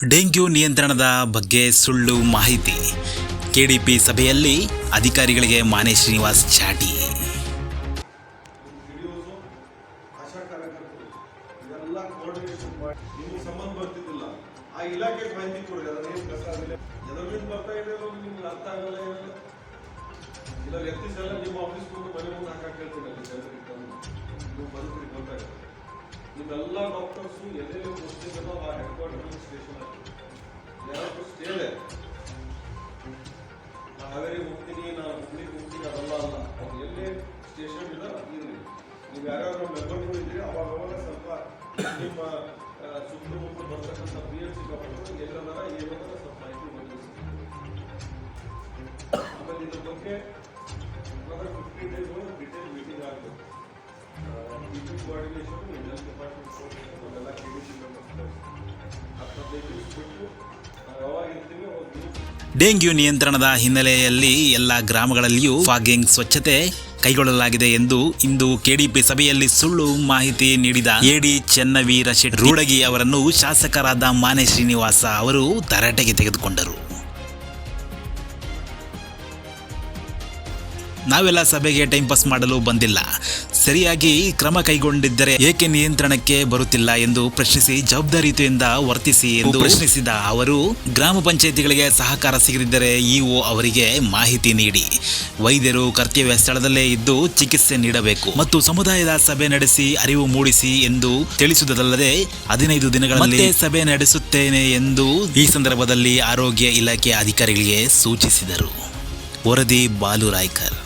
Dengue ನಿಯಂತ್ರಣದ ಬಗ್ಗೆ ಸುಳ್ಳು ಮಾಹಿತಿ. ಕೆಡಿಪಿ ಸಭೆಯಲ್ಲಿ ಅಧಿಕಾರಿಗಳಿಗೆ ಮಾನೆ ಶ್ರೀನಿವಾಸ್ ಚಾಟಿ. ನಿಮ್ಮೆಲ್ಲ ಡಾಕ್ಟರ್ಸು ಎಲ್ಲೆಲ್ಲಿ ಪೋಸ್ಟಿಂಗ್ ಆ ಹೆಡ್ ಕ್ವಾರ್ಟರ್ ಸ್ಟೇಷನ್ ಯಾರು ಸ್ಟೇ ಇದೆ. ಹಾವೇರಿ ಹೋಗ್ತೀನಿ, ನಾನು ಹುಬ್ಳಿಗೆ ಹೋಗ್ತೀನಿ, ಅದೆಲ್ಲ ಅಲ್ಲ. ಅವ್ರು ಎಲ್ಲೇ ಸ್ಟೇಷನ್ ಇದೆ ಇರಲಿ. ನೀವು ಯಾರ್ಯಾರು ಮೆಂಬರ್ಗಳು ಇದ್ದೀರಿ ಅವಾಗ ಸ್ವಲ್ಪ ನಿಮ್ಮ ಸುತ್ತಮುತ್ತ ಬರ್ತಕ್ಕಂಥ PHC ಡಾಕ್ಟರ್ ಎಲ್ಲದಾರ ಏನದಾರ ಸ್ವಲ್ಪ ಮಾಹಿತಿ ಒದಗಿಸಿ. ಆಮೇಲೆ ಇದ್ರ ಬಗ್ಗೆ 15 ಡೇಸ್ ಒಳಗೆ ಡಿಟೇಲ್ ಮೀಟಿಂಗ್ ಆಗಬೇಕು. ಮೀಟಿಂಗ್ ಕೋಆರ್ಡಿನೇಷನ್ ಹೆಲ್ತ್ ಡಿಪಾರ್ಟ್ಮೆಂಟ್ ನಮ್ಮೆಲ್ಲ KDC ಮೆಂಬರ್ಸ್ 15 ದಿವಸ ಬಿಟ್ಟು ನಾವು ಯಾವಾಗ ಇರ್ತೀವಿ ಅವಾಗ. ಡೆಂಗ್ಯೂ ನಿಯಂತ್ರಣದ ಹಿನ್ನೆಲೆಯಲ್ಲಿ ಎಲ್ಲ ಗ್ರಾಮಗಳಲ್ಲಿಯೂ ಫಾಗಿಂಗ್ ಸ್ವಚ್ಛತೆ ಕೈಗೊಳ್ಳಲಾಗಿದೆ ಎಂದು ಇಂದು ಕೆಡಿಪಿ ಸಭೆಯಲ್ಲಿ ಸುಳ್ಳು ಮಾಹಿತಿ ನೀಡಿದ ಎಡಿ ಚೆನ್ನವೀರ ಶೆಟ್ಟಿ ರೂಡಗಿ ಅವರನ್ನು ಶಾಸಕರಾದ ಮಾನೆ ಶ್ರೀನಿವಾಸ ಅವರು ತರಾಟೆಗೆ ತೆಗೆದುಕೊಂಡರು. ನಾವೆಲ್ಲ ಸಭೆಗೆ ಟೈಮ್ ಪಾಸ್ ಮಾಡಲು ಬಂದಿಲ್ಲ, ಸರಿಯಾಗಿ ಕ್ರಮ ಕೈಗೊಂಡಿದ್ದರೆ ಏಕೆ ನಿಯಂತ್ರಣಕ್ಕೆ ಬರುತ್ತಿಲ್ಲ ಎಂದು ಪ್ರಶ್ನಿಸಿ ಜವಾಬ್ದಾರಿಯುತದಿಂದ ವರ್ತಿಸಿ ಎಂದು ಪ್ರಶ್ನಿಸಿದ ಅವರು, ಗ್ರಾಮ ಪಂಚಾಯಿತಿಗಳಿಗೆ ಸಹಕಾರ ಸಿಗದಿದ್ದರೆ ಇಒ ಅವರಿಗೆ ಮಾಹಿತಿ ನೀಡಿ, ವೈದ್ಯರು ಕರ್ತವ್ಯ ಸ್ಥಳದಲ್ಲೇ ಇದ್ದು ಚಿಕಿತ್ಸೆ ನೀಡಬೇಕು ಮತ್ತು ಸಮುದಾಯದ ಸಭೆ ನಡೆಸಿ ಅರಿವು ಮೂಡಿಸಿ ಎಂದು ತಿಳಿಸುವುದಲ್ಲದೆ 15 ದಿನಗಳಲ್ಲಿ ಸಭೆ ನಡೆಸುತ್ತೇನೆ ಎಂದು ಈ ಸಂದರ್ಭದಲ್ಲಿ ಆರೋಗ್ಯ ಇಲಾಖೆ ಅಧಿಕಾರಿಗಳಿಗೆ ಸೂಚಿಸಿದರು. ವರದಿ ಬಾಲು ರಾಯ್ಕರ್.